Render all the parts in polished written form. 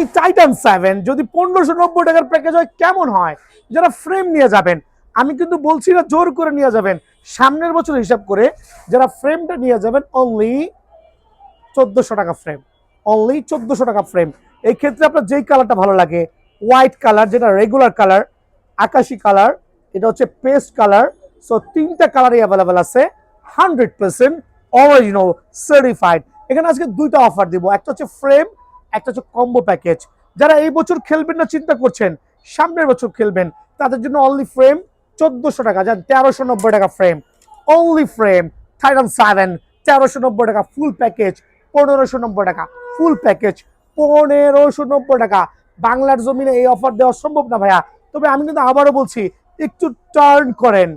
এই টাইটান 7 যদি 1590 টাকার প্যাকেজ হয় কেমন হয়? যারা ফ্রেম নিয়ে যাবেন, আমি কিন্তু বলছি না জোর করে নিয়ে যাবেন, সামনের বছর হিসাব করে যারা ফ্রেমটা নিয়ে যাবেন অনলি 1400 টাকা ফ্রেম, অনলি 1400 টাকা ফ্রেম। এই ক্ষেত্রে আপনার যেই কালারটা ভালো লাগে, হোয়াইট কালার যেটা রেগুলার কালার, আকাশি কালার, এটা হচ্ছে পেস্ট কালার, সো তিনটা কালারই অ্যাভেলেবেল আছে। 100% অরিজিনাল সার্টিফাইড। এখানে আজকে দুইটা অফার দিব, একটা হচ্ছে ফ্রেম, একটা হচ্ছে কম্বো প্যাকেজ। যারা এই বছর খেলবেন না চিন্তা করছেন, সামনের বছর খেলবেন, তাদের জন্য অনলি ফ্রেম 1400 টাকা, যান 1390 টাকা ফ্রেম, অনলি ফ্রেম টাইটান 7 1390 টাকা ফুল প্যাকেজ, 1590 টাকা ফুল প্যাকেজ, 1590 টাকা। বাংলার জমিনে এই অফার দেওয়া সম্ভব না ভাইয়া। তবে আমি কিন্তু আবারও বলছি, একটু টার্ন করেন,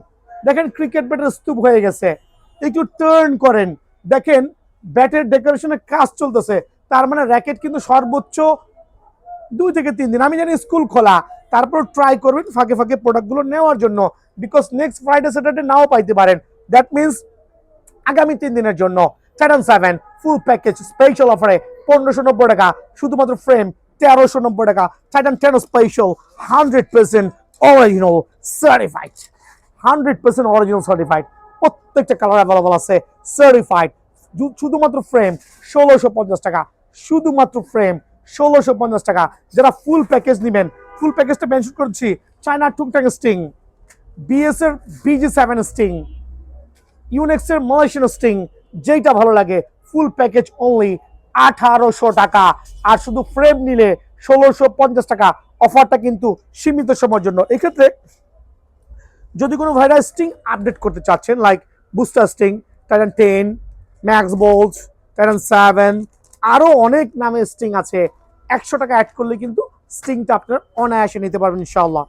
দেখেন ক্রিকেট ব্যাটের স্তূপ হয়ে গেছে, একটু টার্ন করেন, দেখেন ব্যাটের ডেকোরেশনের কাজ চলতেছে, তার মানে র্যাকেট কিন্তু সর্বোচ্চ 2 থেকে 3 দিন, আমি জানি স্কুল খোলা, তারপর ট্রাই করবেন ফাঁকে ফাঁকে প্রোডাক্টগুলো নেওয়ার জন্য, বিকজ নেক্সট ফ্রাইডে স্যাটারডে নাও পাইতে পারেন। দ্যাট মিনস আগামী 3 দিনের জন্য টাইটান 7 ফুল প্যাকেজ স্পেশাল অফারে 1590 টাকা, শুধুমাত্র ফ্রেম 1390 টাকা। Titan 10 special 100% original certified, 100% original certified, প্রত্যেকটা কালার অ্যাভেলেবল আছে, সার্টিফাইড। শুধুমাত্র ফ্রেম 1650 টাকা, শুধুমাত্র ফ্রেম 1650 টাকা। যারা ফুল প্যাকেজ নেবেন, ফুল প্যাকেজটা মেনশন করছি, চায়না টুকটাক স্টিং, বিএস এর BG7 স্টিং, ইউনেক্সের মালয়েশিয়ান স্টিং, যেইটা ভালো লাগে, ফুল প্যাকেজ অনলি 1800 টাকা। আর শুধু ফ্রেম নিলে 1650 টাকা। অফারটা কিন্তু সীমিত সময়ের জন্য। এক্ষেত্রে যদি কোনো ভাইরা স্টিং আপডেট করতে চাচ্ছেন, like booster sting, Titan 10, max bowls, Titan 7, আরও অনেক নামে স্টিং আছে, 100 টাকা অ্যাড করলে কিন্তু স্টিংটা আপনার অনায়াসে নিতে পারবেন ইনশাআল্লাহ।